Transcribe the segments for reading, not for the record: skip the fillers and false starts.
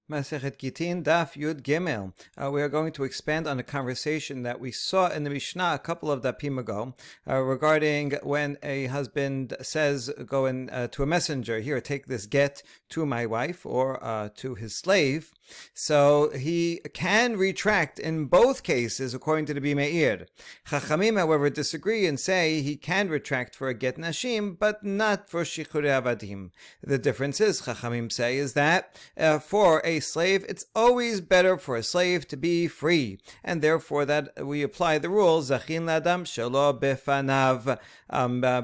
Masechet Gittin, Daf Yud Gimel. We are going to expand on a conversation that we saw in the Mishnah a couple of dapim ago regarding when a husband says, go in to a messenger, here, take this get to my wife or to his slave. So he can retract in both cases according to the Bimeir. Chachamim, however, disagree and say he can retract for a get nashim, but not for shichure avadim. The difference is, Chachamim say, is that for a slave, it's always better for a slave to be free, and therefore that we apply the rule zachin ladam shelo befanav,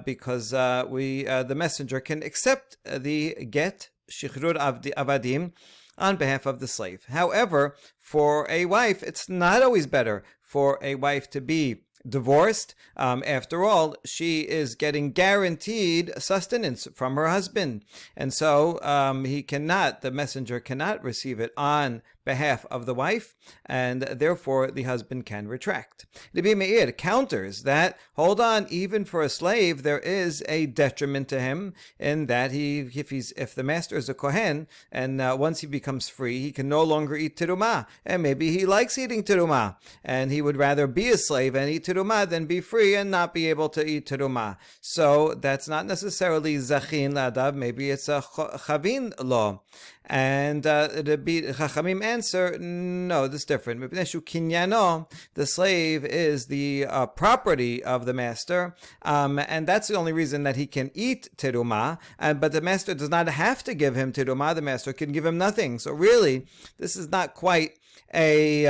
because the messenger can accept the get shichrur avadim on behalf of the slave. However, for a wife, it's not always better for a wife to be divorced. After all, she is getting guaranteed sustenance from her husband, and so the messenger cannot receive it on behalf of the wife, and therefore the husband can retract. The Bimeir counters that, hold on, even for a slave there is a detriment to him in that if the master is a kohen and once he becomes free, he can no longer eat terumah, and maybe he likes eating terumah, and he would rather be a slave and eat terumah than be free and not be able to eat terumah. So that's not necessarily zachin ladav, maybe it's a chavin law. And the Chachamim answer, no, this is different. The slave is the property of the master, and that's the only reason that he can eat terumah. But the master does not have to give him terumah. The master can give him nothing. So really, this is not quite a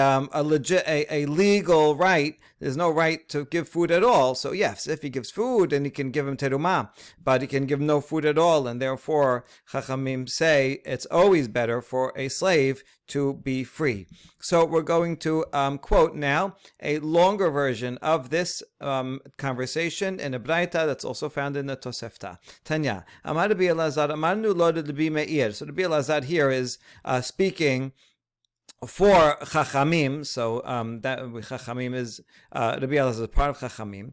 legal right. There's no right to give food at all. So yes, if he gives food, then he can give him terumah, but he can give no food at all, and therefore Chachamim say it's always better for a slave to be free. So we're going to quote now a longer version of this conversation in a braita that's also found in the Tosefta. Tanya, Amar Rabbi Elazar, Amarnu lo Rabbi Meir. So Rabbi Elazar here is speaking for Chachamim, so that Chachamim is Rabbi Elazar is part of Chachamim,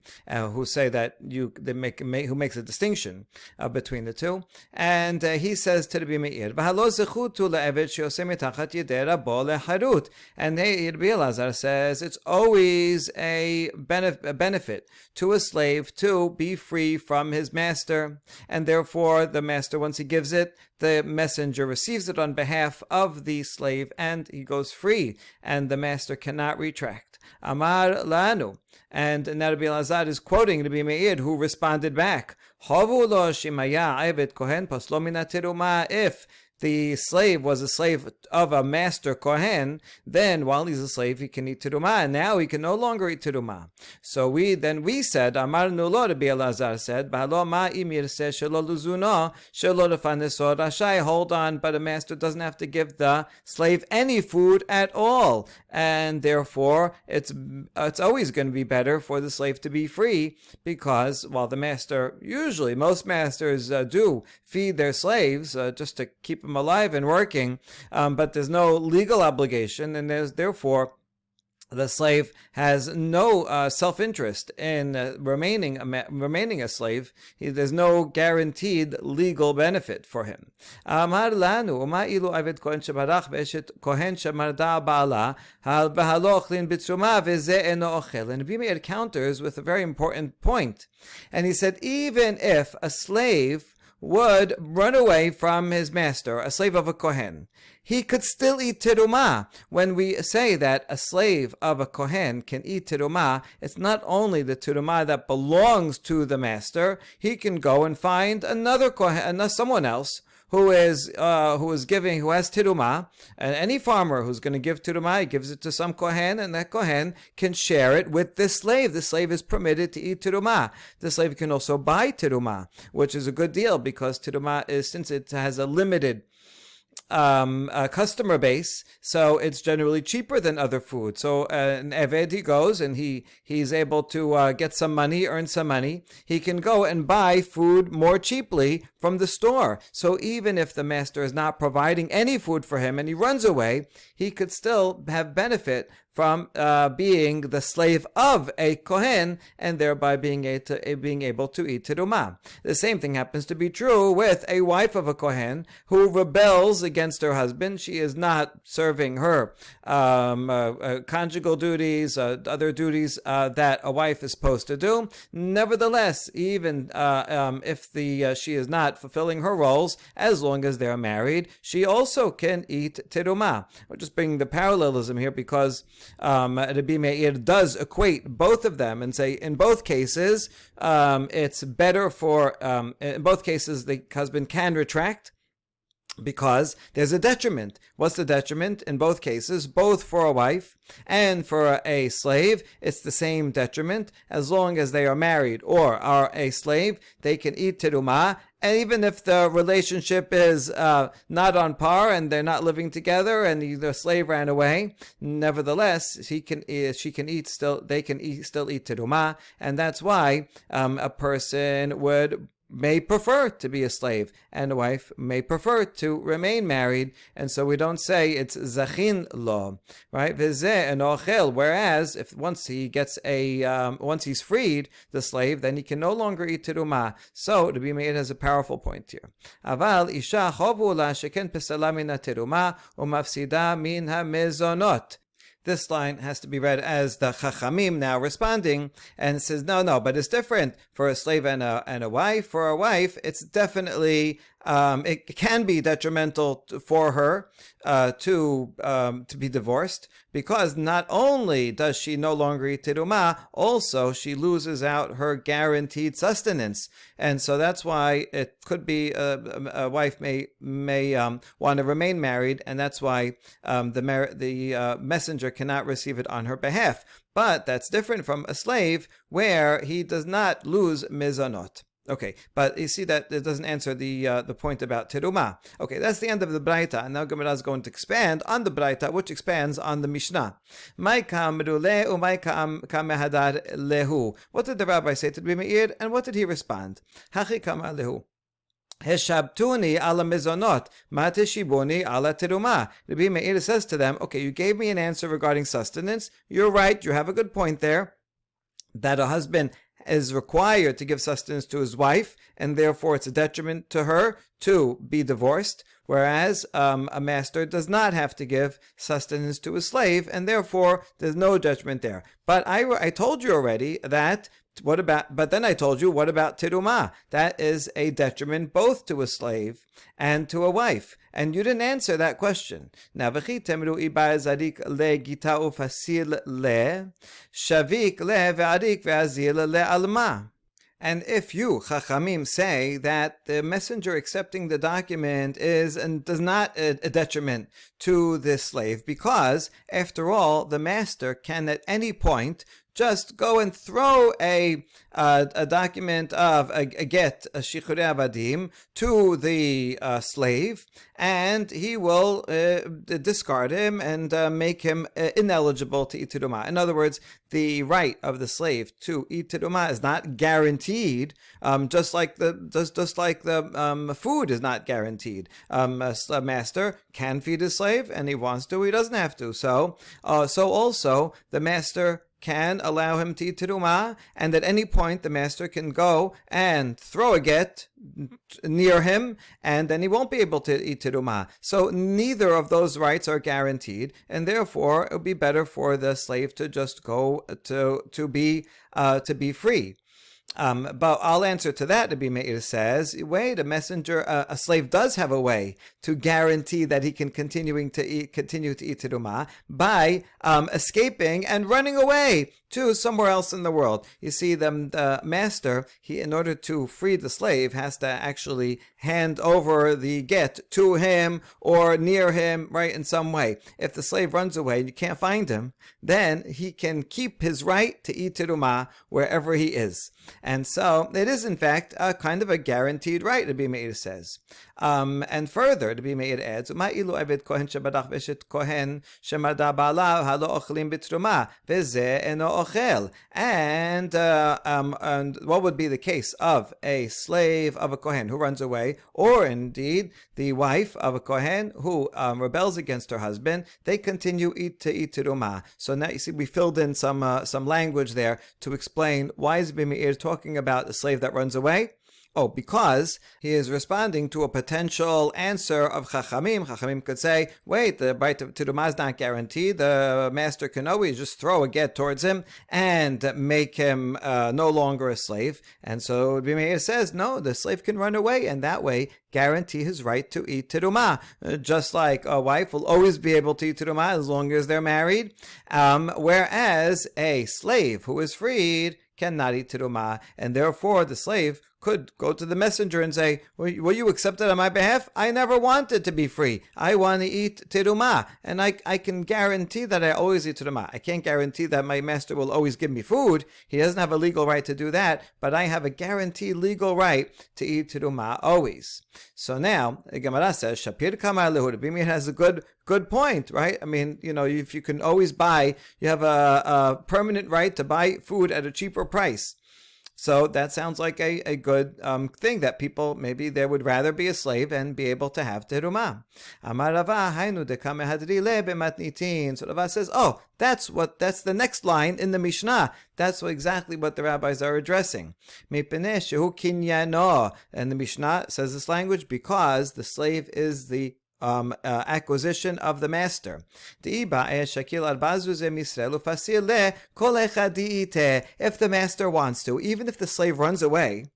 who say that who makes a distinction between the two, and he says to Rabbi Meir, "V'halo zechutu le'eved she'oseh mitachat yedei rabo leharut," and Rabbi Elazar says it's always a benefit to a slave to be free from his master, and therefore the master, once he gives it, the messenger receives it on behalf of the slave, and he goes free, and the master cannot retract. Amar lanu. And now Rabbi Elazar is quoting Rabbi Meir, who responded back, Havu lo shimaya ayvet kohen paslo min terumah. If the slave was a slave of a master kohen, then while he's a slave, he can eat terumah, and now he can no longer eat terumah. So we said, Amar nulo, Rabbi Elazar said, B'halo ma im yirseh shelo luzuno shelo lefaneso rashai. Hold on, but a master doesn't have to give the slave any food at all, and therefore it's always going to be better for the slave to be free, because while the master, usually most masters do feed their slaves just to keep them alive and working, but there's no legal obligation, and therefore the slave has no self-interest in remaining a slave. There's no guaranteed legal benefit for him. Amar lanu, uma ilu aved kohen shebarach ve'eshet kohen shemarda ba'ala v'halo ochlin b'tzuma v'zeh eno ochel. And Bimeir counters with a very important point, and he said, even if a slave would run away from his master, a slave of a kohen, he could still eat terumah. When we say that a slave of a kohen can eat terumah, it's not only the terumah that belongs to the master. He can go and find another kohen, someone else who has terumah, and any farmer who's going to give terumah, he gives it to some kohen, and that kohen can share it with this slave. The slave is permitted to eat terumah. The slave can also buy terumah, which is a good deal, because terumah since it has a limited customer base, so it's generally cheaper than other food. So an Eved, he goes and he's able to get some money, earn some money. He can go and buy food more cheaply from the store. So even if the master is not providing any food for him and he runs away, he could still have benefit from being the slave of a Kohen and thereby being able to eat terumah. The same thing happens to be true with a wife of a Kohen who rebels against her husband. She is not serving her conjugal duties, other duties that a wife is supposed to do. Nevertheless, even if she is not fulfilling her roles, as long as they're married, she also can eat terumah. We're just bringing the parallelism here because Rabbi Meir does equate both of them and say in both cases it's better for in both cases the husband can retract because there's a detriment. What's the detriment? In both cases, both for a wife and for a slave, it's the same detriment. As long as they are married or are a slave, they can eat terumah. And even if the relationship is not on par and they're not living together and the slave ran away, nevertheless, they can still eat terumah. And that's why a person may prefer to be a slave, and a wife may prefer to remain married, and so we don't say it's zachin lo, right? Whereas if once he's freed, the slave, then he can no longer eat terumah. So Rabbi Meir has a powerful point here. Aval isha chovu la sheken pesala min terumah umafsida min hamezonot. This line has to be read as the Chachamim now responding, and it says, no, but it's different for a slave and a wife. For a wife, it's definitely, it can be detrimental for her to be divorced, because not only does she no longer eat terumah, also she loses out her guaranteed sustenance. And so that's why it could be a wife may want to remain married, and that's why the messenger cannot receive it on her behalf. But that's different from a slave where he does not lose mizanot. Okay, but you see that it doesn't answer the point about terumah. Okay, that's the end of the Braita, and now Gemara is going to expand on the Braita, which expands on the Mishnah. What did the rabbi say to Rabbi Meir, and what did he respond? Hachi kama lehu. Heshabtuni ala mizonot, mateshibuni ala terumah. Rabbi Meir says to them, okay, you gave me an answer regarding sustenance. You're right, you have a good point there, that a husband is required to give sustenance to his wife, and therefore it's a detriment to her to be divorced, whereas a master does not have to give sustenance to a slave, and therefore there's no judgment there. But I told you already that but then I told you, what about terumah? That is a detriment both to a slave and to a wife. And you didn't answer that question. And if you, Chachamim, say that the messenger accepting the document is and does not a detriment to the slave, because, after all, the master can at any point just go and throw a document of a get, a shichurei avadim, to the slave, and he will discard him and make him ineligible to eat terumah. In other words, the right of the slave to eat terumah is not guaranteed, just like the food is not guaranteed. A master can feed his slave, and he wants to, he doesn't have to. So also the master can allow him to eat terumah, and at any point the master can go and throw a get near him, and then he won't be able to eat terumah. So neither of those rights are guaranteed, and therefore it would be better for the slave to just go to be free. But I'll answer to that. Rabbi Meir says, wait, a slave does have a way to guarantee that he can continue to eat terumah by escaping and running away to somewhere else in the world. You see, the master, in order to free the slave, has to actually hand over the get to him or near him, right, in some way. If the slave runs away and you can't find him, then he can keep his right to eat terumah wherever he is. And so it is, in fact, a kind of a guaranteed right, Rabbi Meir says. And further, Rabbi Meir adds, "Ma'ilu eved kohen shebadach v'eshet kohen shemada ba'alav halo ochlim b'truma v'zeh eno ochel." And what would be the case of a slave of a kohen who runs away, or indeed the wife of a kohen who rebels against her husband? They continue to eat teruma. So now you see we filled in some language there to explain why is Rabbi Meir talking about a slave that runs away. Oh, because he is responding to a potential answer of Chachamim. Chachamim could say, wait, the right to Teruma is not guaranteed. The master can always just throw a get towards him and make him no longer a slave. And so Rabbi Meir says, no, the slave can run away and that way guarantee his right to eat teruma. Just like a wife will always be able to eat teruma as long as they're married. Whereas a slave who is freed cannot eat teruma, and therefore the slave could go to the messenger and say, will you accept it on my behalf? I never wanted to be free. I want to eat teruma. And I can guarantee that I always eat teruma. I can't guarantee that my master will always give me food. He doesn't have a legal right to do that, but I have a guaranteed legal right to eat teruma always. So now, the Gemara says, Shapir Kamar Lehu. Rabbi Meir has a good point, right? I mean, if you can always buy, you have a permanent right to buy food at a cheaper price. So that sounds like a good thing that people, maybe they would rather be a slave and be able to have teruma. Amar Rava, hainu dekame hadri le b'matnitin. So Rava says, oh, that's the next line in the Mishnah. That's exactly what the rabbis are addressing. Mipnei shehu kinyano. And the Mishnah says this language because the slave is the acquisition of the master. If the master wants to, even if the slave runs away,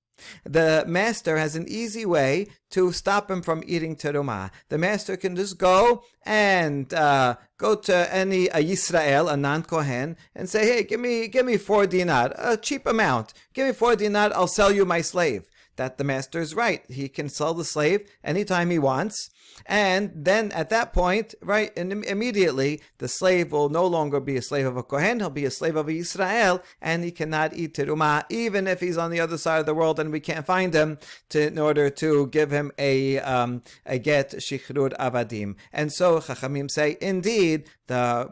the master has an easy way to stop him from eating teruma. The master can just go and go to any Yisrael, a non-Kohen, and say, hey, give me 4 dinar, a cheap amount. Give me 4 dinar, I'll sell you my slave. That the master is right. He can sell the slave anytime he wants. And then at that point, right, and immediately the slave will no longer be a slave of a Kohen, he'll be a slave of a Yisrael, and he cannot eat teruma, even if he's on the other side of the world and we can't find him in order to give him a get shichrur avadim. And so Chachamim say, indeed, the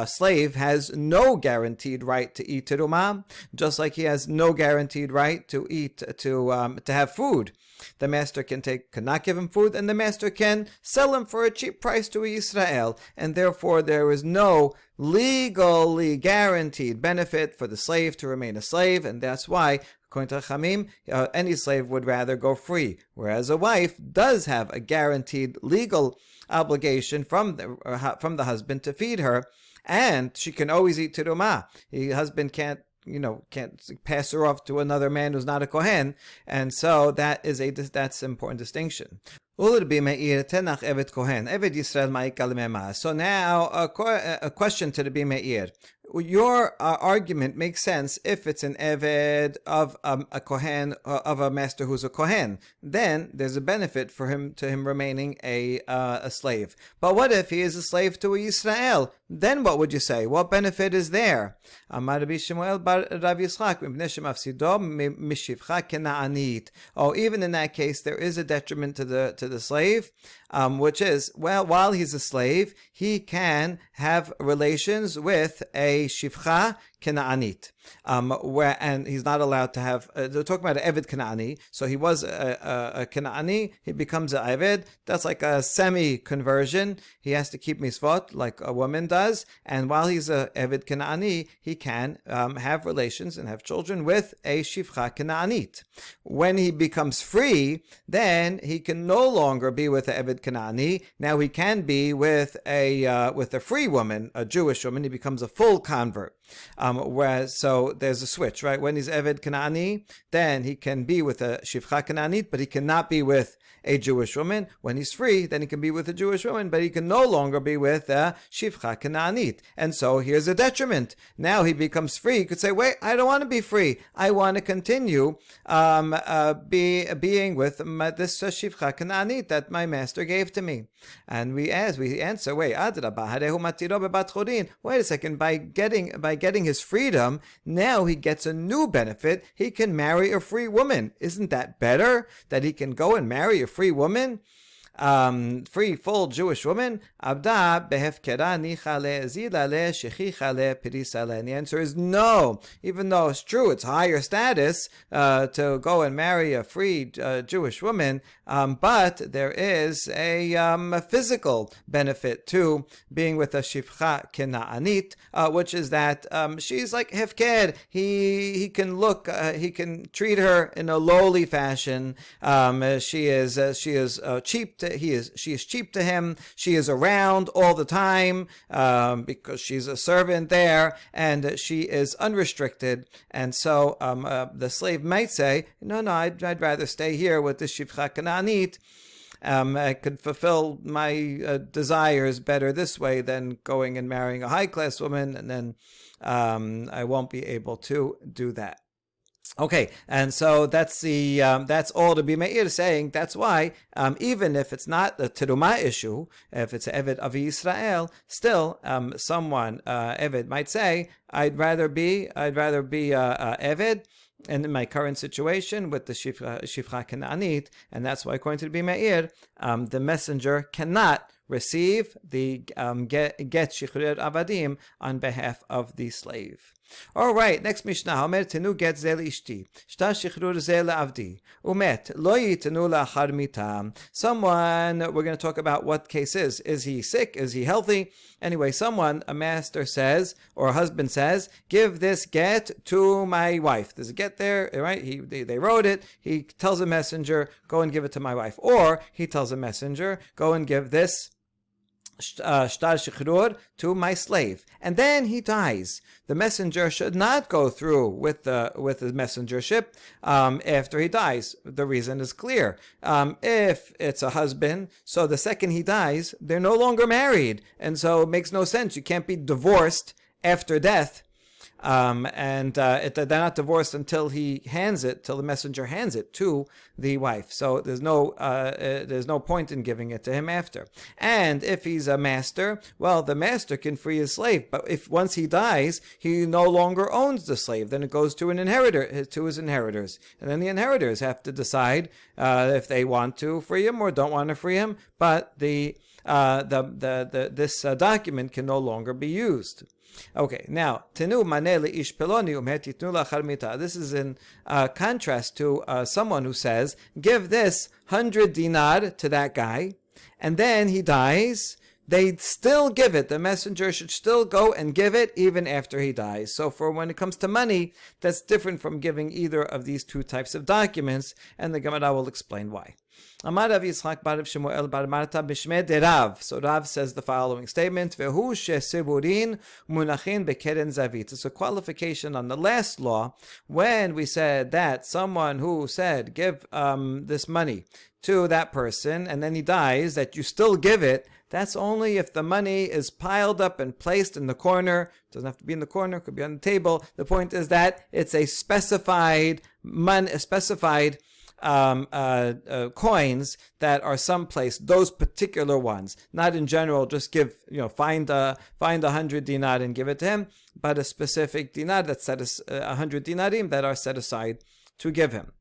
slave has no guaranteed right to eat teruma, just like he has no guaranteed right to eat to have food. The master cannot give him food, and the master can sell him for a cheap price to a Yisrael, and therefore there is no legally guaranteed benefit for the slave to remain a slave, and that's why, according to Chamim, any slave would rather go free, whereas a wife does have a guaranteed legal obligation from the husband to feed her, and she can always eat teruma. The husband can't pass her off to another man who's not a Kohen, and so that's an important distinction. So now a question to the Rabbi Meir. Your argument makes sense if it's an Eved of a Kohen, of a master who's a Kohen. Then there's a benefit for him remaining a slave. But what if he is a slave to a Yisrael? Then what would you say? What benefit is there? Oh, even in that case, there is a detriment to the slave, which is, while he's a slave, he can have relations with a shivcha Kena'anit, and he's not allowed to have. They're talking about an Eved Kena'ani, so he was a Kena'ani, he becomes an Eved. That's like a semi-conversion. He has to keep misvot like a woman does, and while he's a Eved Kena'ani, he can have relations and have children with a Shivcha Kena'anit. When he becomes free, then he can no longer be with an Eved Kena'ani. Now he can be with a free woman, a Jewish woman. He becomes a full convert. So there's a switch, right? When he's Eved Kanani, then he can be with a Shivcha Kananit, but he cannot be with a Jewish woman. When he's free, then he can be with a Jewish woman, but he can no longer be with a Shivcha Kananit. And so here's a detriment. Now he becomes free. He could say, wait, I don't want to be free. I want to continue being with this Shivcha Kananit that my master gave to me. And we answer, wait, wait a second, by getting his freedom, now he gets a new benefit. He can marry a free woman. Isn't that better? That he can go and marry a free woman? Free, full Jewish woman. Abda behefkera nichale zilale shechichale pirisale. And the answer is no. Even though it's true, it's higher status to go and marry a free Jewish woman, but there is a physical benefit to being with a shifcha kena'anit, which is that she's like hefked. He can look, he can treat her in a lowly fashion. She is cheap to she is cheap to him. She is around all the time because she's a servant there, and she is unrestricted. And so the slave might say, no, I'd rather stay here with this shifcha kananit. I could fulfill my desires better this way than going and marrying a high-class woman, and then I won't be able to do that. Okay, and so that's all to be meir saying. That's why even if it's not a teruma issue, if it's Eved Avi Yisrael, still someone Eved might say, I'd rather be Eved. And in my current situation with the Shifra Kananit, and that's why according to the Bimeir, the messenger cannot receive the get Shichrir Avadim on behalf of the slave. All right, next Mishnah. Omer tenu get ze ishti, shta shichrur ze avdi, umet lo yitenu la'achar mita. Someone, we're going to talk about what case is. Is he sick? Is he healthy? Anyway, a master says, or a husband says, give this get to my wife. There's a get there, right? They wrote it. He tells a messenger, go and give it to my wife. Or he tells a messenger, go and give this shtar shichrur to my slave, and then he dies. The messenger should not go through with his messengership after he dies. The reason is clear. If it's a husband, so the second he dies, they're no longer married, and so it makes no sense. You can't be divorced after death. They're not divorced until till the messenger hands it to the wife. So there's no point in giving it to him after. And if he's a master, well, the master can free his slave. But if once he dies, he no longer owns the slave, then it goes to his inheritors, and then the inheritors have to decide if they want to free him or don't want to free him. But this document can no longer be used. Okay, now tenu manele ish peloni umetitnu lachar mita. This is in contrast to someone who says, give this 100 dinar to that guy, and then he dies. They still give it. The messenger should still go and give it even after he dies. So for when it comes to money, that's different from giving either of these two types of documents, and the Gemara will explain why. Amar Rav Yitzchak bar Shemuel bar Marta b'shmei de Rav. So Rav says the following statement: Vehu shesiburin munachin bekeren zavit. It's a qualification on the last law when we said that someone who said give this money to that person and then he dies, that you still give it. That's only if the money is piled up and placed in the corner. It doesn't have to be in the corner; it could be on the table. The point is that it's a specified coins that are someplace, those particular ones, not in general. Just give, find 100 dinar and give it to him, but a specific dinar that's 100 dinarim that are set aside to give him.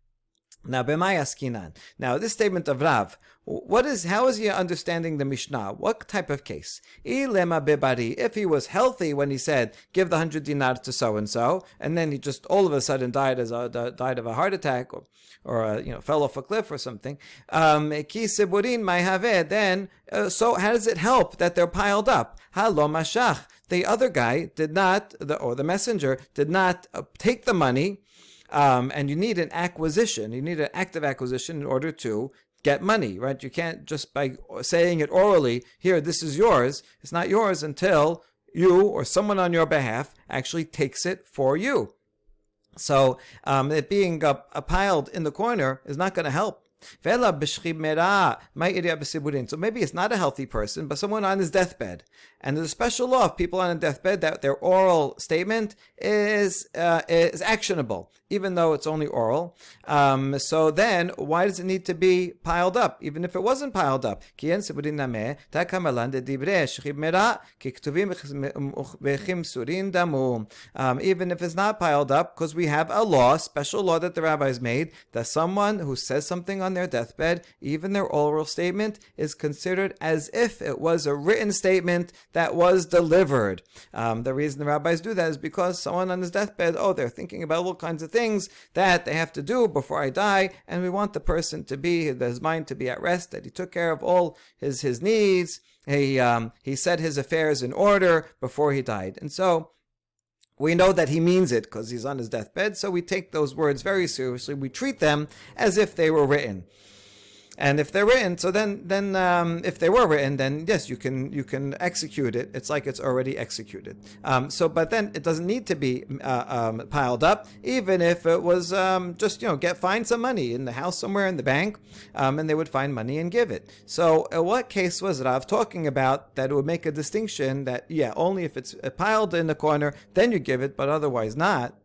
Now, b'may askinan. Now, this statement of Rav, how is he understanding the Mishnah? What type of case? Ilema bebari. If he was healthy when he said, give the 100 dinar to so-and-so, and then he just all of a sudden died of a heart attack, or fell off a cliff or something, ki siburin may have it, then, so how does it help that they're piled up? Halo mashach. The other guy did not, the messenger did not take the money, and you need an acquisition. You need an active acquisition in order to get money, right? You can't just by saying it orally, here, this is yours. It's not yours until you or someone on your behalf actually takes it for you. So it being piled in the corner is not going to help So maybe it's not a healthy person, but someone on his deathbed. And there's a special law of people on a deathbed that their oral statement is actionable, even though it's only oral. So then, why does it need to be piled up, even if it wasn't piled up? Even if it's not piled up, because we have a law, special law that the rabbis made, that someone who says something on their deathbed, even their oral statement, is considered as if it was a written statement that was delivered. The reason the rabbis do that is because someone on his deathbed, they're thinking about all kinds of things that they have to do before I die, and we want the person to be, his mind to be at rest, that he took care of all his needs, he set his affairs in order before he died. And so we know that he means it because he's on his deathbed, so we take those words very seriously. We treat them as if they were written. And if they're written, so then if they were written, then yes, you can execute it. It's like it's already executed. But then it doesn't need to be piled up, even if it was find some money in the house somewhere in the bank, and they would find money and give it. So what case was Rav talking about that would make a distinction that only if it's piled in the corner, then you give it, but otherwise not?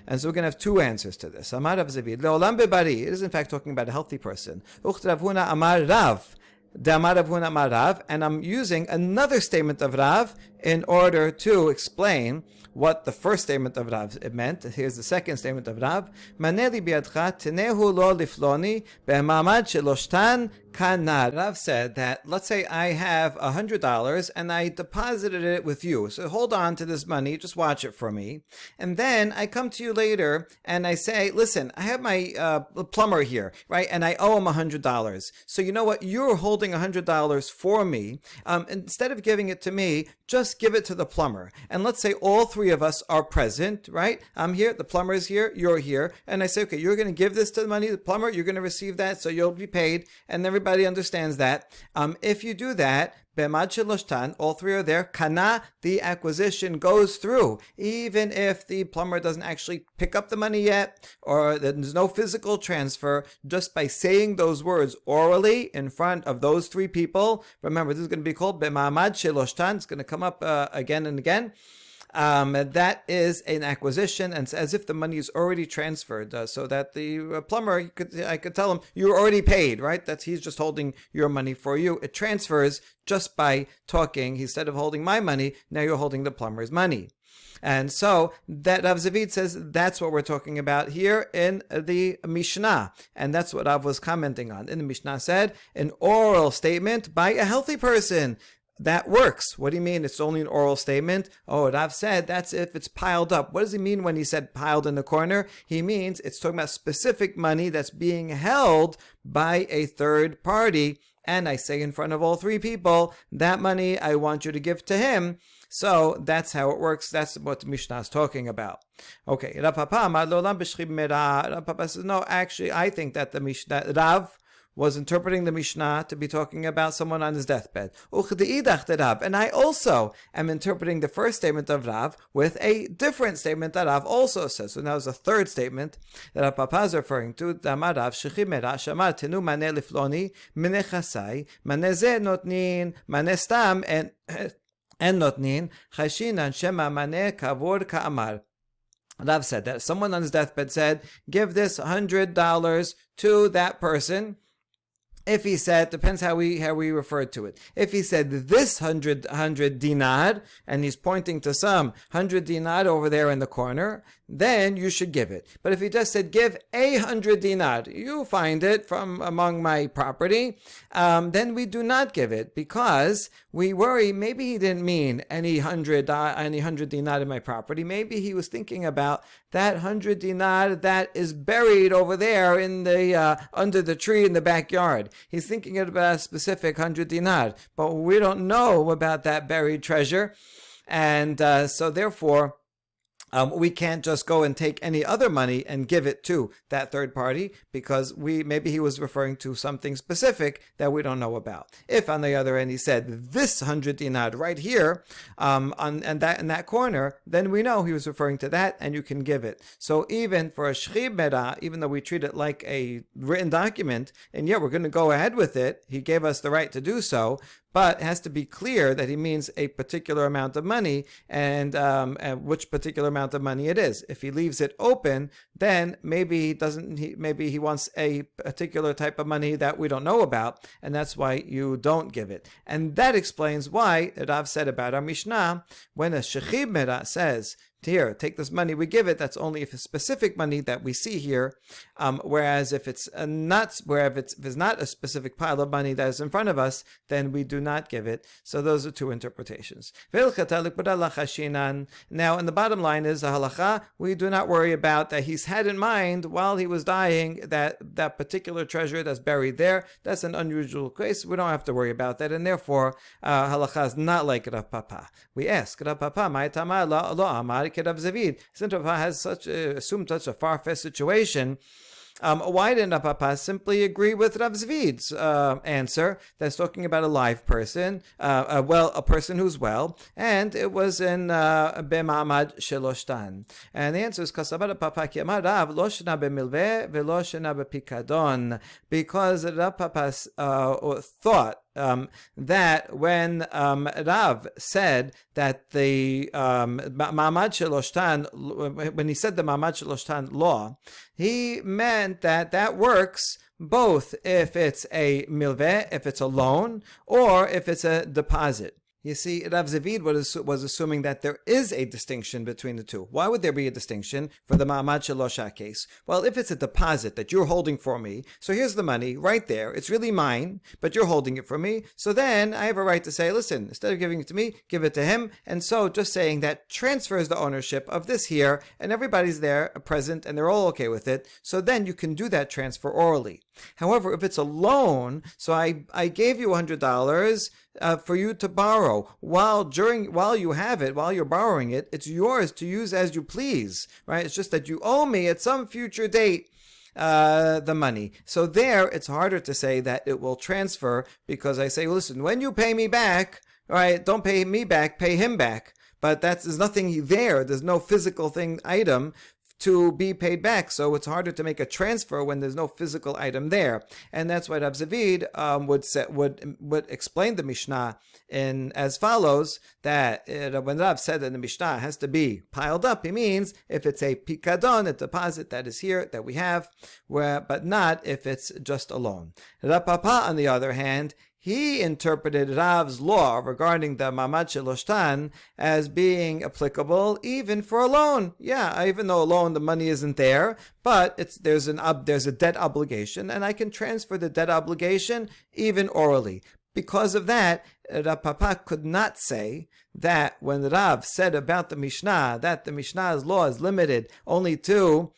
And so we're going to have two answers to this. Amar Rav Zavid, Le'olam bebari. It is in fact talking about a healthy person. Ucht Rav Huna Amar Rav. Damar Rav Huna Amar Rav. And I'm using another statement of Rav in order to explain what the first statement of Rav meant. Here's the second statement of Rav. Maneli biadcha tenehu lo lifloni be'mamad sheloshtan kanar. Rav said that, let's say I have $100 and I deposited it with you. So hold on to this money, just watch it for me. And then I come to you later and I say, listen, I have my plumber here, right? And I owe him $100. So you know what? You're holding $100 for me. Instead of giving it to me, just give it to the plumber. And let's say all three of us are present, right? I'm here, the plumber is here, you're here. And I say, okay, you're going to give this to the plumber, you're going to receive that, so you'll be paid. And everybody understands that. If you do that, Be'mad sheloshtan, all three are there. Kana, the acquisition goes through, even if the plumber doesn't actually pick up the money yet, or there's no physical transfer. Just by saying those words orally in front of those three people. Remember, this is going to be called Be'mad sheloshtan. It's going to come up again and again. That is an acquisition, and it's as if the money is already transferred, so that the plumber, I could tell him, you're already paid, right? He's just holding your money for you. It transfers just by talking. Instead of holding my money, now you're holding the plumber's money. And so that Rav Zavid says that's what we're talking about here in the Mishnah. And that's what Rav was commenting on. In the Mishnah said, an oral statement by a healthy person. That works. What do you mean it's only an oral statement? Rav said that's if it's piled up. What does he mean when he said piled in the corner? He means it's talking about specific money that's being held by a third party. And I say in front of all three people, that money I want you to give to him. So that's how it works. That's what the Mishnah is talking about. Okay. Rav Papa says, no, actually, I think that the Rav was interpreting the Mishnah to be talking about someone on his deathbed. And I also am interpreting the first statement of Rav with a different statement that Rav also says. So now there's a third statement that Rav Papa is referring to. Damar Rav shechimera shamar tenu mane lifloni mine chasai mane ze notnin mane stam and notnin chashinan shema mane kavod ka'amar. Rav said that someone on his deathbed said, give this $100 to that person. If he said, depends how we refer to it. If he said this 100 dinar, and he's pointing to some 100 dinar over there in the corner, then you should give it. But if he just said, give 100 dinar, you find it from among my property, then we do not give it, because we worry maybe he didn't mean any 100 dinar in my property. Maybe he was thinking about that 100 dinar that is buried over there in the under the tree in the backyard. He's thinking about a specific 100 dinar, but we don't know about that buried treasure. And so therefore, We can't just go and take any other money and give it to that third party, because maybe he was referring to something specific that we don't know about. If on the other end he said this 100 dinar right here, in that corner, then we know he was referring to that, and you can give it. So even for a shchib mera, even though we treat it like a written document, and we're going to go ahead with it, he gave us the right to do so, but it has to be clear that he means a particular amount of money, and which particular amount of money it is. If he leaves it open, then maybe he doesn't. Maybe he wants a particular type of money that we don't know about, and that's why you don't give it. And that explains why Rav said about our Mishnah, when a shechib mera says, here, take this money, we give it, that's only if it's specific money that we see here. Whereas if it's not a specific pile of money that is in front of us, then we do not give it. So those are two interpretations. Now, in the bottom line is a halacha, we do not worry about that he's had in mind while he was dying that particular treasure that's buried there. That's an unusual case. We don't have to worry about that, and therefore halacha is not like Rav Papa. We ask Rav Papa, Ma'itama lo amar Rav Zavid. Since Rav Papa has assumed such a far-fetched situation, why didn't Rav Papa simply agree with Rav Zvid's answer that's talking about a live person, a person who's well, and it was in B'ma'amad Sheloshtan. And the answer is Kasabar Papa ki amar Rav lo shena b'milveh v'lo shena b'pikadon, because Rav Papa thought that when Rav said that the Ma'amad Sheloshtan, when he said the Ma'amad Sheloshtan law, he meant that works both if it's a milveh, if it's a loan, or if it's a deposit. You see, Rav Zavid was assuming that there is a distinction between the two. Why would there be a distinction for the Ma'amad Shelosha case? Well, if it's a deposit that you're holding for me, so here's the money right there. It's really mine, but you're holding it for me. So then I have a right to say, listen, instead of giving it to me, give it to him. And so just saying that transfers the ownership of this here, and everybody's there present, and they're all okay with it. So then you can do that transfer orally. However, if it's a loan, so I gave you $100 for you to borrow. While you have it, while you're borrowing it, it's yours to use as you please, right? It's just that you owe me at some future date the money. So there, it's harder to say that it will transfer, because I say, listen, when you pay me back, right, don't pay me back, pay him back. But there's nothing there. There's no physical item to be paid back, so it's harder to make a transfer when there's no physical item there, and that's why Rav Zavid would explain the Mishnah in as follows: that when Rav said that the Mishnah has to be piled up, he means if it's a pikadon, a deposit that is here that we have, but not if it's just a loan. Rav Papa, on the other hand, he interpreted Rav's law regarding the Ma'amad Sheloshtan as being applicable even for a loan. Yeah, even though a loan, the money isn't there, but there's a debt obligation, and I can transfer the debt obligation even orally. Because of that, Rav Papa could not say that when Rav said about the Mishnah, that the Mishnah's law is limited only to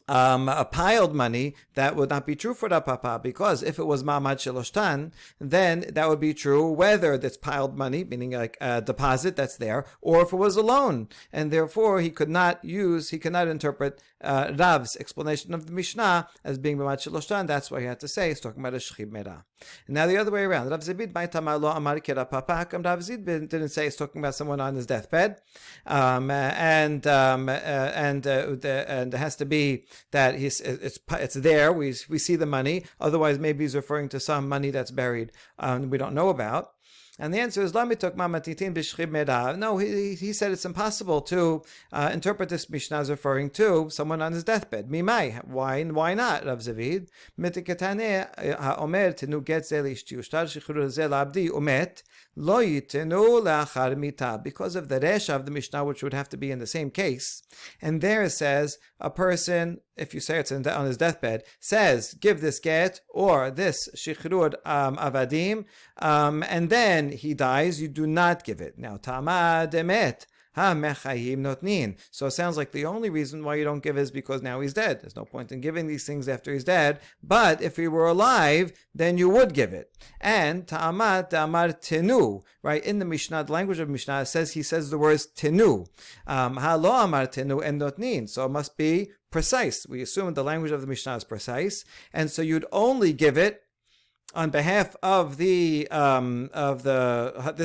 a piled money, that would not be true for Rav Papa, because if it was Ma'amad Sheloshtan, then that would be true whether it's piled money, meaning like a deposit that's there, or if it was a loan, and therefore he could not interpret Rav's explanation of the Mishnah as being Ma'amad Sheloshtan. That's why he had to say it's talking about a shchib mera. Now the other way around, Rav Zvid ma'itama lo amar ki Rav Papa. How come Rav Zvid didn't say it's talking about someone on his deathbed? And it has to be that it's there. We see the money. Otherwise, maybe he's referring to some money that's buried we don't know about. And the answer is no. He said it's impossible to interpret this Mishnah as referring to someone on his deathbed. Mimai, why not? Rav Zavid because of the resha of the Mishnah, which would have to be in the same case. And there it says a person, if you say it's on his deathbed, says give this get or this shichrur avadim, and then he dies, you do not give it. Now, Tama demet Ha mechayim notnin. So it sounds like the only reason why you don't give is because now he's dead. There's no point in giving these things after he's dead. But if he were alive, then you would give it. And ta'amat ta'amar tenu, right? In the Mishnah, the language of Mishnah, he says the words tenu. Ha lo amar tenu and notnin. So it must be precise. We assume the language of the Mishnah is precise. And so you'd only give it on behalf of this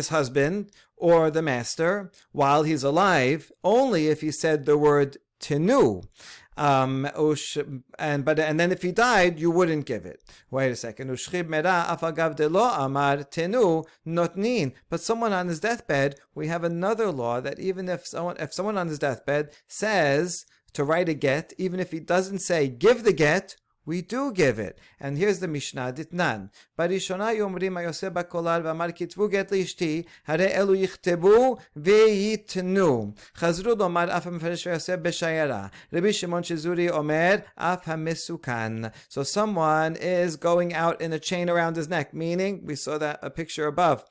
husband or the master while he's alive, only if he said the word tenu. And then if he died, you wouldn't give it. Wait a second. But someone on his deathbed, we have another law that even if someone on his deathbed says to write a get, even if he doesn't say give the get, we do give it. And here's the Mishnah, Ditnan. Barishona yomrim ayoseh bakolar v'amar kitvu get liishti, hare elu yichtabu ve'yitnu. Chazru lomar af ha'mefaresh v'yoseh b'shayara. Rabbi Shimon Shizuri omer af ha'mesukan. So someone is going out in a chain around his neck, meaning, we saw that a picture above,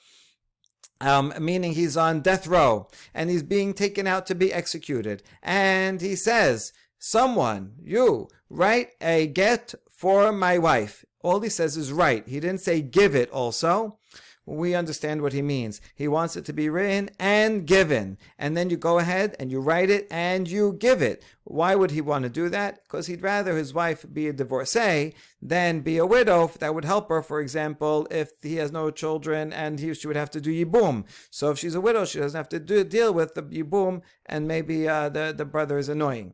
meaning he's on death row, and he's being taken out to be executed. And he says, someone, you, write a get for my wife. All he says is write. He didn't say give it also. We understand what he means. He wants it to be written and given. And then you go ahead and you write it and you give it. Why would he want to do that? Because he'd rather his wife be a divorcee than be a widow. That would help her, for example, if he has no children and she would have to do yibum. So if she's a widow, she doesn't have to deal with the yibum, and maybe the brother is annoying.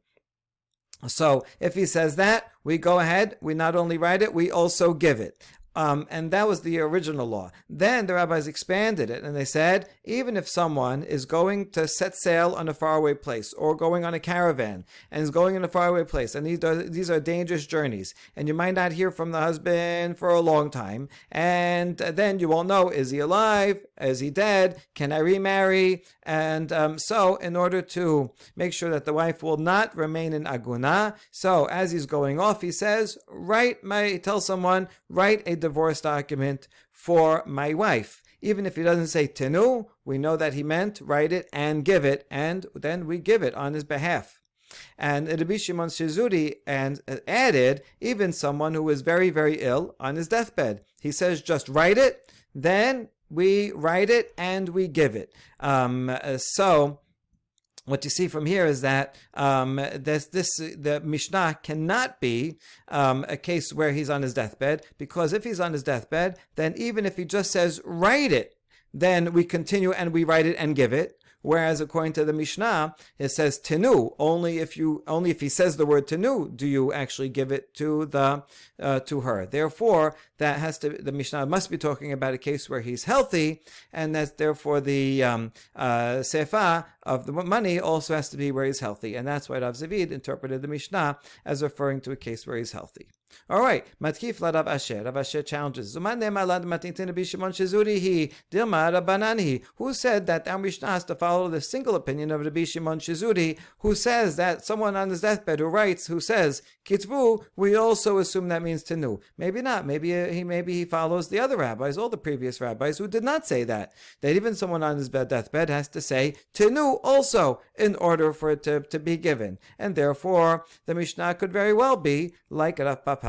So if he says that, we go ahead, we not only write it, we also give it. And that was the original law. Then the rabbis expanded it, and they said, even if someone is going to set sail on a faraway place, or going on a caravan, and is going in a faraway place, and these are dangerous journeys, and you might not hear from the husband for a long time, and then you won't know, is he alive? Is he dead? Can I remarry? And so in order to make sure that the wife will not remain in aguna, so as he's going off, he says, tell someone, write a divorce document for my wife. Even if he doesn't say tenu, we know that he meant write it and give it, and then we give it on his behalf. And Rabbi Shimon Shizuri added, even someone who is very, very ill on his deathbed. He says just write it, then we write it and we give it. So what you see from here is that the Mishnah cannot be a case where he's on his deathbed, because if he's on his deathbed, then even if he just says write it, then we continue and we write it and give it. Whereas according to the Mishnah, it says tenu. Only if he says the word tenu, do you actually give it to her. Therefore, the Mishnah must be talking about a case where he's healthy, and that's therefore the sefa of the money also has to be where he's healthy, and that's why Rav Zavid interpreted the Mishnah as referring to a case where he's healthy. All right, Matkif la Rav Asher. Rav Asher challenges. Who said that our Mishnah has to follow the single opinion of Rabbi Shimon Shizuri, who says that someone on his deathbed who says kitvu, we also assume that means tenu. Maybe not. Maybe he follows the other rabbis, all the previous rabbis who did not say that. That even someone on his deathbed has to say tenu also in order for it to be given. And therefore, the Mishnah could very well be like Rav Papa,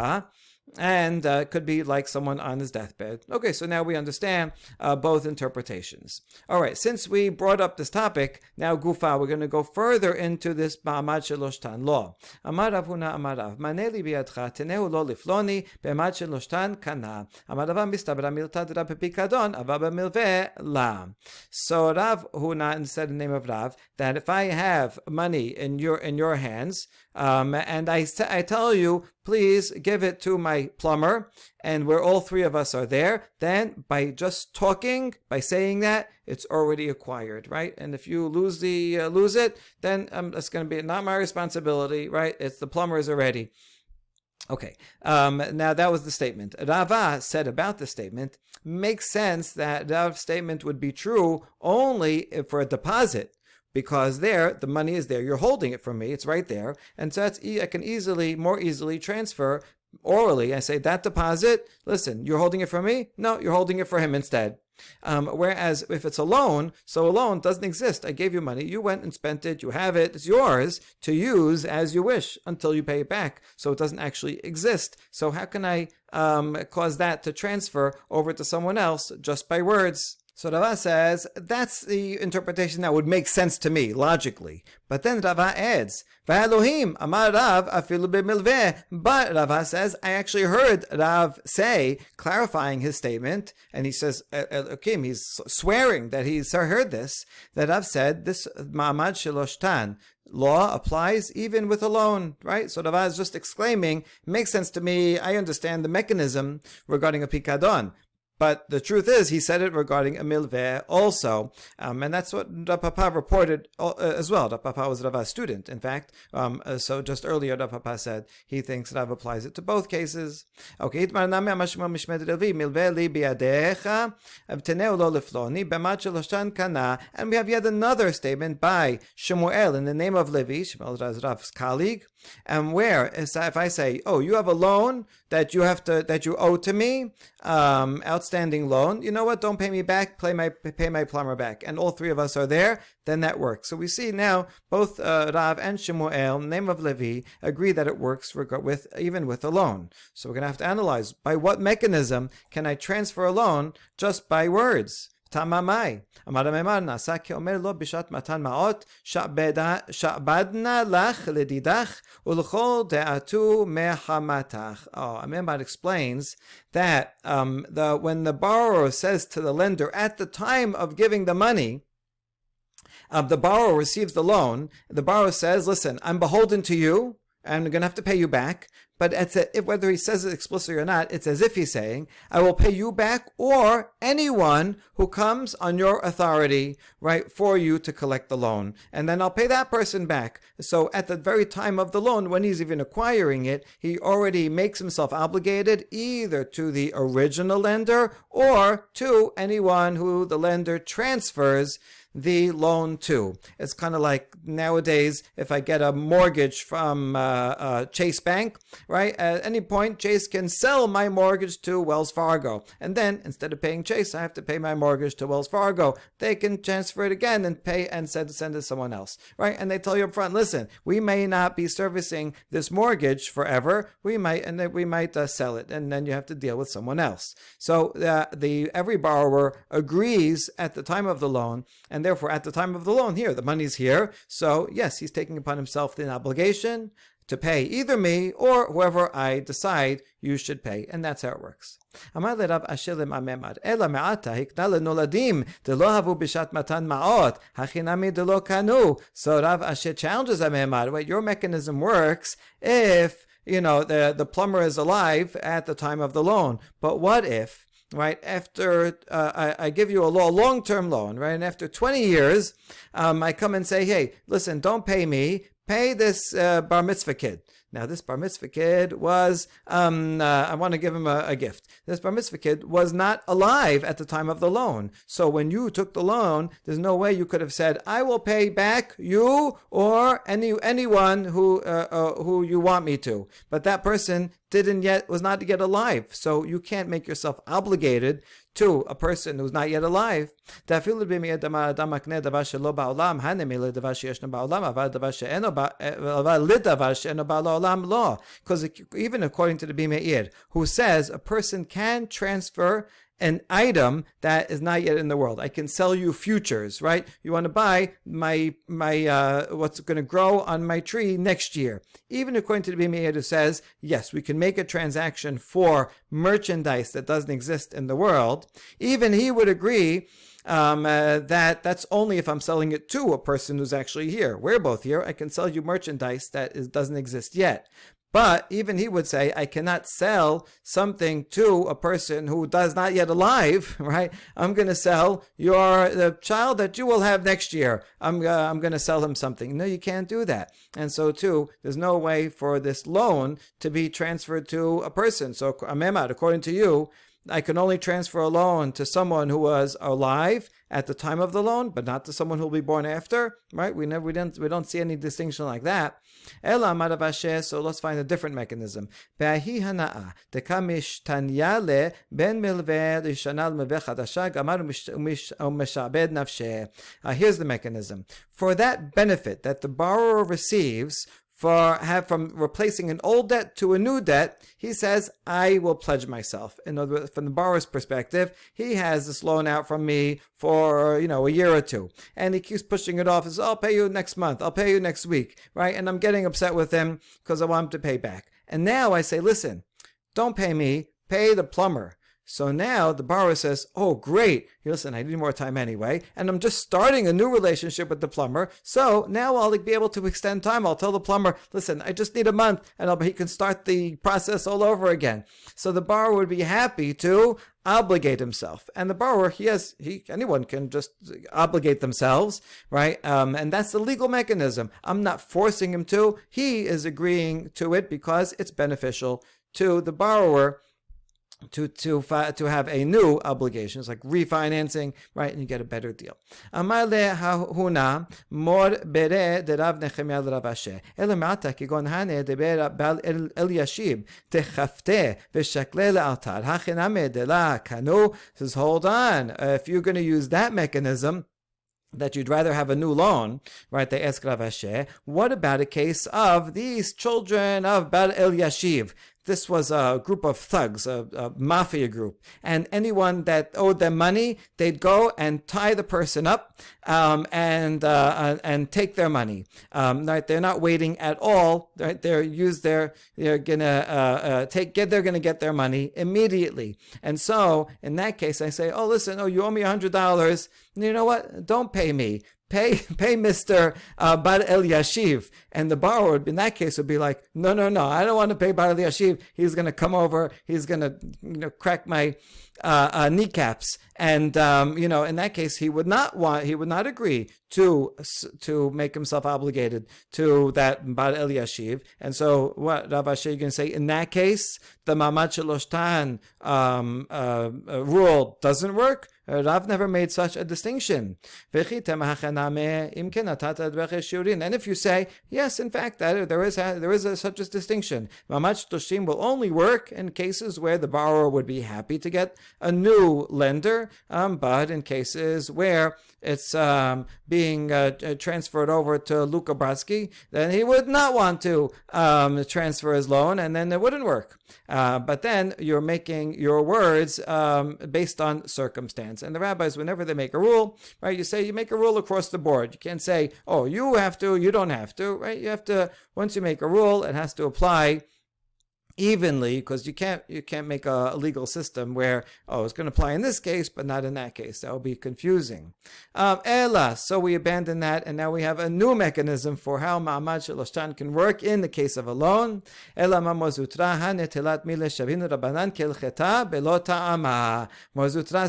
and could be like someone on his deathbed. Okay, so now we understand both interpretations. All right, since we brought up this topic, now Gufa, we're going to go further into this Ma'amad Sheloshtan law. Amar Rav Huna Amar Rav, Maneli biyadcha, tenehu lo lifloni, be'amad Sheloshtan kana. Amar Rav Mistabra milta d'Rav Pikadon, avaba milveh la. So Rav Huna said in the name of Rav, that if I have money in your hands, and I tell you, please give it to my plumber, and where all three of us are there, then by just talking, by saying that, it's already acquired, right? And if you lose it, then it's going to be not my responsibility, right? It's the plumber's already. Okay, now that was the statement. Rava said about the statement, makes sense that Rav's statement would be true only for a deposit. Because the money is there. You're holding it from me. It's right there. And so I can more easily transfer orally. I say, that deposit, listen, you're holding it from me? No, you're holding it for him instead. Whereas if it's a loan, so a loan doesn't exist. I gave you money, you went and spent it, you have it, it's yours to use as you wish until you pay it back. So it doesn't actually exist. So how can I cause that to transfer over to someone else just by words? So Rava says, that's the interpretation that would make sense to me, logically. But then Rava adds, V'Elohim amar Rav afilu b'milveh. But Rava says, I actually heard Rav say, clarifying his statement, and he says, Elohim, he's swearing that he's heard this, that Rav said, this ma'amad sheloshtan, law applies even with a loan, right? So Rava is just exclaiming, makes sense to me, I understand the mechanism regarding a pikadon. But the truth is, he said it regarding a milveh also. And that's what Rav Papa reported as well. Rav Papa was Rava's student, in fact. So just earlier, Rav Papa said he thinks Rav applies it to both cases. Okay. And we have yet another statement by Shemuel in the name of Levi, Shemuel is Rav's colleague. And where, if I say, oh, you have a loan that you owe to me, outstanding loan, you know what, don't pay me back, pay my plumber back, and all three of us are there, then that works. So we see now both Rav and Shemuel, name of Levi, agree that it works even with a loan. So we're going to have to analyze by what mechanism can I transfer a loan just by words. Tamamai. Amar Memar nasa keomer lo bishat matan maot sha'badna lach ledidach ulchol de'atu mehamatach. Memar explains that when the borrower says to the lender at the time of giving the money, the borrower receives the loan, the borrower says, listen, I'm beholden to you, I'm going to have to pay you back. But whether he says it explicitly or not, it's as if he's saying, I will pay you back or anyone who comes on your authority, right, for you to collect the loan. And then I'll pay that person back. So at the very time of the loan, when he's even acquiring it, he already makes himself obligated either to the original lender or to anyone who the lender transfers the loan to. It's kind of like nowadays, if I get a mortgage from Chase Bank, right? At any point, Chase can sell my mortgage to Wells Fargo. And then instead of paying Chase, I have to pay my mortgage to Wells Fargo. They can transfer it again and pay and send it to someone else, right? And they tell you up front, listen, we may not be servicing this mortgage forever. We might sell it, and then you have to deal with someone else. So every borrower agrees at the time of the loan, and therefore, at the time of the loan, here, the money's here. So, yes, he's taking upon himself the obligation to pay either me or whoever I decide you should pay. And that's how it works. So Rav Asher challenges Amemad. Wait, your mechanism works if, the plumber is alive at the time of the loan. But what if, right, after I give you a long-term loan, right, and after 20 years, I come and say, hey, listen, don't pay me, pay this bar mitzvah kid. Now, this bar mitzvah kid was, I want to give him a gift. This bar mitzvah kid was not alive at the time of the loan. So when you took the loan, there's no way you could have said, I will pay back you or anyone who you want me to. But that person was not yet alive. So you can't make yourself obligated to a person who's not yet alive. Because even according to the Bimeir, who says a person can transfer an item that is not yet in the world. I can sell you futures, right? You want to buy my what's going to grow on my tree next year. Even according to the Bimeir, who says, yes, we can make a transaction for merchandise that doesn't exist in the world. Even he would agree that that's only if I'm selling it to a person who's actually here. We're both here. I can sell you merchandise that doesn't exist yet. But even he would say, I cannot sell something to a person who does not yet alive, right? I'm going to sell the child that you will have next year. I'm going to sell him something. No, you can't do that. And so too, there's no way for this loan to be transferred to a person. So, Amemad, according to you, I can only transfer a loan to someone who was alive at the time of the loan, but not to someone who will be born after, right? We don't see any distinction like that. So let's find a different mechanism. Here's the mechanism. For that benefit that the borrower receives from replacing an old debt to a new debt, he says, I will pledge myself. In other words, from the borrower's perspective, he has this loan out from me for, a year or two. And he keeps pushing it off. He says, I'll pay you next month. I'll pay you next week. Right? And I'm getting upset with him because I want him to pay back. And now I say, listen, don't pay me, pay the plumber. So now the borrower says, oh, great. Listen, I need more time anyway. And I'm just starting a new relationship with the plumber. So now I'll be able to extend time. I'll tell the plumber, listen, I just need a month. And he can start the process all over again. So the borrower would be happy to obligate himself. And the borrower, anyone can just obligate themselves, right? And that's the legal mechanism. I'm not forcing him to. He is agreeing to it because it's beneficial to the borrower to have a new obligation. It's like refinancing, right? And you get a better deal. Amar huna mor bere de Rav Nechemia Rav Asher. Elamata kigon hane de bal el yashib techafte v'shakle le'altar hachiname de la kanu. Says, hold on. If you're going to use that mechanism, that you'd rather have a new loan, right? They ask Rav Asher, what about a case of these children of Bal El Yashiv? This was a group of thugs, a mafia group. And anyone that owed them money, they'd go and tie the person up and take their money. Right? They're not waiting at all. Right? They're gonna get their money immediately. And so in that case, I say, oh, listen, you owe me $100. You know what? Don't pay me. Pay Mr. Bar El Yashiv. And the borrower, in that case, would be like, no, I don't want to pay Bar El Yashiv. He's going to come over. He's going to crack my kneecaps. And, in that case, he would not agree to make himself obligated to that Bar El Yashiv. And so what Rav Asher is going to say, in that case, the Mamad Shaloshtan rule doesn't work. Rav never made such a distinction. And if you say, yes, in fact, there is such a distinction, Mamad Shaloshim will only work in cases where the borrower would be happy to get a new lender, but in cases where it's being transferred over to Luca Brasi, then he would not want to transfer his loan, and then it wouldn't work. But then you're making your words based on circumstance. And the rabbis, whenever they make a rule, right, you make a rule across the board. You can't say, oh, you have to, you don't have to, right? You have to, once you make a rule, it has to apply evenly, because you can't make a legal system where, it's going to apply in this case but not in that case. That will be confusing. So we abandon that, and now we have a new mechanism for how Ma'amad Shaloshtan can work in the case of a loan. Mozutra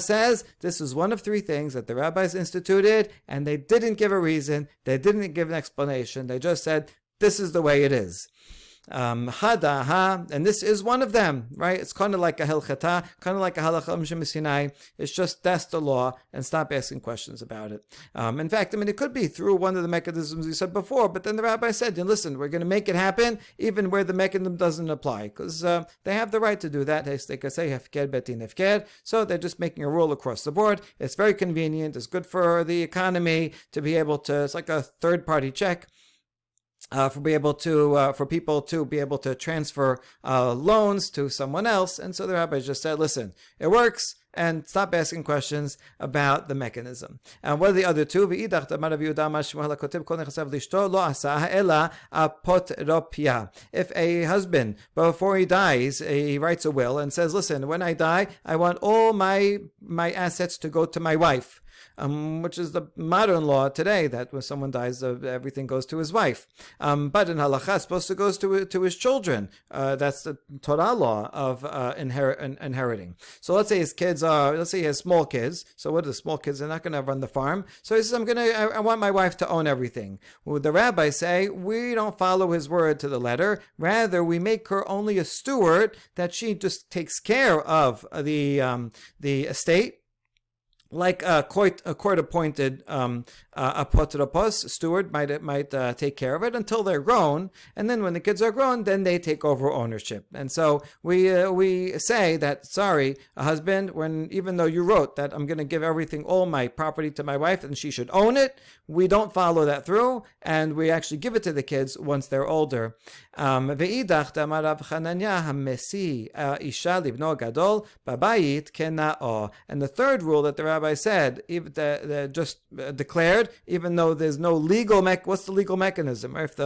says this is one of three things that the rabbis instituted, and they didn't give a reason, they didn't give an explanation, they just said this is the way it is. And this is one of them, right? It's kind of like a hilchata, kind of like a halacha Sinai. It's just that's the law, and stop asking questions about it. In fact, it could be through one of the mechanisms we said before, but then the rabbi said, listen, we're going to make it happen even where the mechanism doesn't apply, because they have the right to do that. They could say hefker betin hefker, so they're just making a rule across the board. It's very convenient. It's good for the economy to be able to. It's like a third-party check. For people to be able to transfer loans to someone else. And so the rabbi just said, listen, it works, and stop asking questions about the mechanism. And what are the other two? If a husband, before he dies, he writes a will and says, listen, when I die, I want all my assets to go to my wife. which is the modern law today, that when someone dies, everything goes to his wife. But in halacha, it's supposed to go to his children. That's the Torah law of inheriting. So let's say let's say he has small kids. So what are the small kids? They're not going to run the farm. So he says, I want my wife to own everything. Well, the rabbis say, we don't follow his word to the letter. Rather, we make her only a steward, that she just takes care of the estate, like a court-appointed apotropos, steward might take care of it until they're grown, and then when the kids are grown, then they take over ownership. And so we say that, sorry, a husband, even though you wrote that I'm going to give all my property to my wife and she should own it, we don't follow that through, and we actually give it to the kids once they're older. Ve'idach damar Rav Chananya hamesi isha libno gadol babayit kena'o. And the third rule that the rabbi said, just declared, even though there's no legal what's the legal mechanism? Or if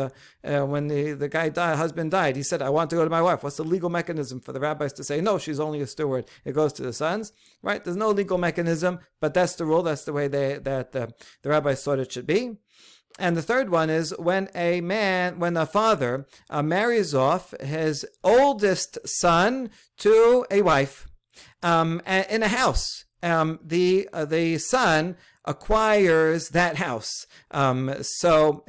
when the husband died, he said, I want to go to my wife. What's the legal mechanism for the rabbis to say, no, she's only a steward, it goes to the sons? Right? There's no legal mechanism, but that's the rule. That's the way the rabbis thought it should be. And the third one is when a father marries off his oldest son to a wife in a house. The son acquires that house. So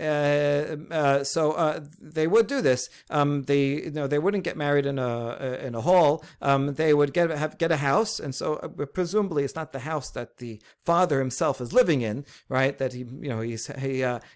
they would do this. They wouldn't get married in a hall. They would get a house, and so presumably it's not the house that the father himself is living in, right? That he's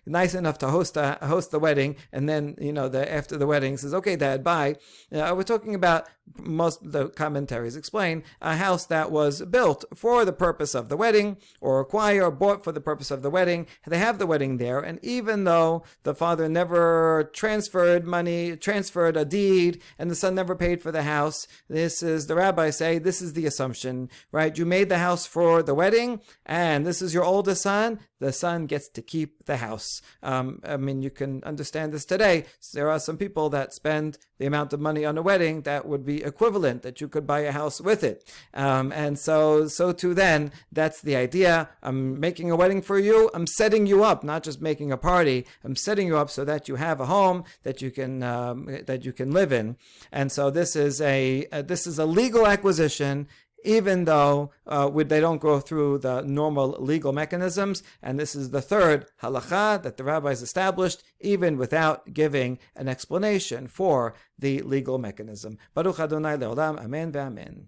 nice enough to host the wedding, and then after the wedding says, "Okay, Dad, bye." We're talking about, most of the commentaries explain, a house that was built for the purpose of the wedding, or acquired or bought for the purpose of the wedding. They have the wedding there, and even though the father never transferred a deed, and the son never paid for the house, the rabbis say, this is the assumption, right? You made the house for the wedding, and this is your oldest son. The son gets to keep the house. You can understand this today. There are some people that spend the amount of money on a wedding that would be equivalent, that you could buy a house with it. And so too then, that's the idea. I'm making a wedding for you. I'm setting you up, not just making a party. I'm setting you up so that you have a home that you can live in. And so this is a legal acquisition, even though they don't go through the normal legal mechanisms. And this is the third halacha that the rabbis established, even without giving an explanation for the legal mechanism. Baruch Adonai leolam, amen ve'amen.